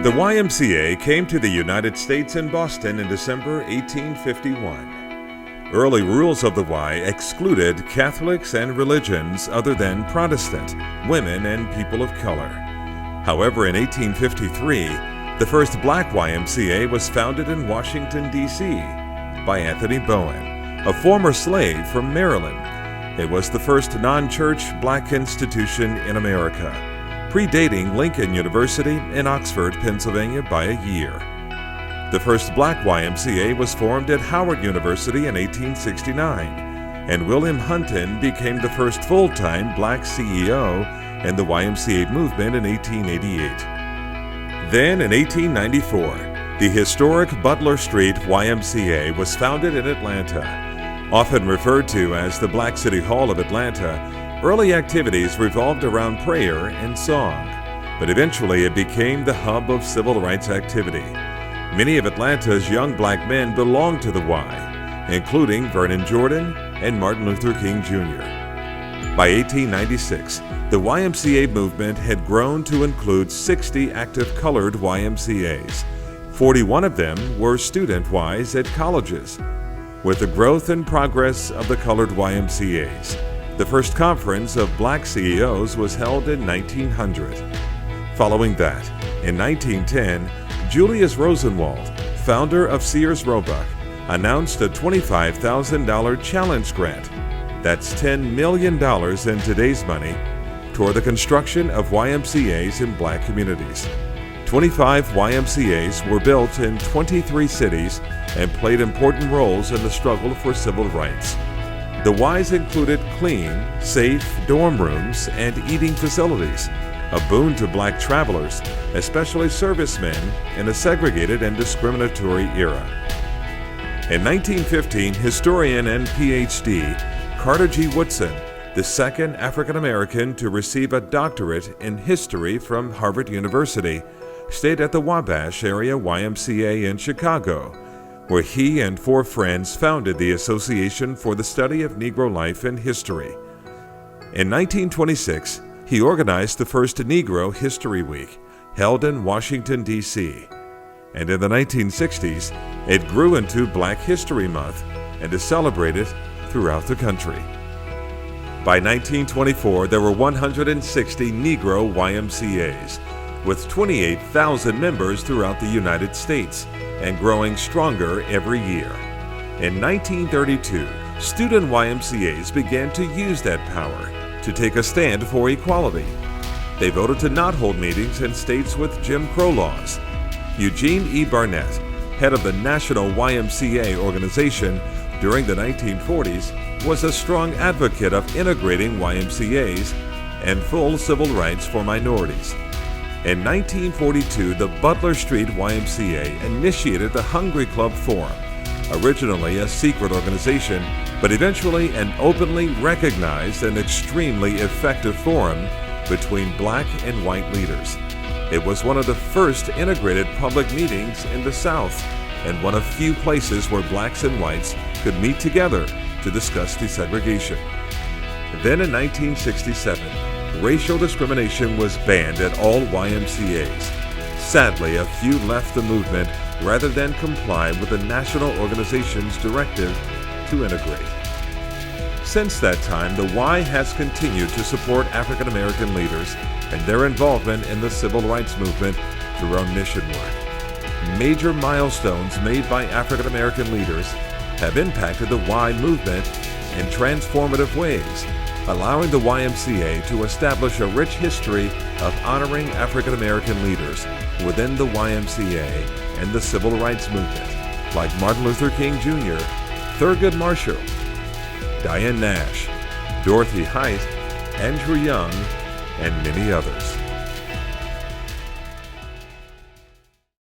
The YMCA came to the United States in Boston in December 1851. Early rules of the Y excluded Catholics and religions other than Protestant, women, and people of color. However, in 1853, the first black YMCA was founded in Washington, D.C. by Anthony Bowen, a former slave from Maryland. It was the first non-church black institution in America, predating Lincoln University in Oxford, Pennsylvania by a year. The first black YMCA was formed at Howard University in 1869, and William Hunton became the first full-time black CEO in the YMCA movement in 1888. Then, in 1894, the historic Butler Street YMCA was founded in Atlanta. Often referred to as the Black City Hall of Atlanta, early activities revolved around prayer and song, but eventually it became the hub of civil rights activity. Many of Atlanta's young black men belonged to the Y, including Vernon Jordan and Martin Luther King Jr. By 1896, the YMCA movement had grown to include 60 active colored YMCAs. 41 of them were student Ys at colleges. With the growth and progress of the colored YMCAs, the first conference of black CEOs was held in 1900. Following that, in 1910, Julius Rosenwald, founder of Sears Roebuck, announced a $25,000 challenge grant, that's $10 million in today's money, toward the construction of YMCAs in black communities. 25 YMCAs were built in 23 cities and played important roles in the struggle for civil rights. The Ys included clean, safe dorm rooms and eating facilities, a boon to black travelers, especially servicemen, in a segregated and discriminatory era. In 1915, historian and Ph.D. Carter G. Woodson, the second African American to receive a doctorate in history from Harvard University, stayed at the Wabash Area YMCA in Chicago, where he and 4 friends founded the Association for the Study of Negro Life and History. In 1926, he organized the first Negro History Week, held in Washington, D.C. And in the 1960s, it grew into Black History Month and is celebrated throughout the country. By 1924, there were 160 Negro YMCAs, with 28,000 members throughout the United States, and growing stronger every year. In 1932, student YMCAs began to use that power to take a stand for equality. They voted to not hold meetings in states with Jim Crow laws. Eugene E. Barnett, head of the National YMCA organization during the 1940s, was a strong advocate of integrating YMCAs and full civil rights for minorities. In 1942, the Butler Street YMCA initiated the Hungry Club Forum, originally a secret organization, but eventually an openly recognized and extremely effective forum between black and white leaders. It was one of the first integrated public meetings in the South, and one of few places where blacks and whites could meet together to discuss desegregation. Then in 1967, racial discrimination was banned at all YMCAs. Sadly, a few left the movement rather than comply with the national organization's directive to integrate. Since that time, the Y has continued to support African American leaders and their involvement in the civil rights movement through our mission work. Major milestones made by African American leaders have impacted the Y movement in transformative ways, allowing the YMCA to establish a rich history of honoring African American leaders within the YMCA and the civil rights movement, like Martin Luther King Jr., Thurgood Marshall, Diane Nash, Dorothy Height, Andrew Young, and many others.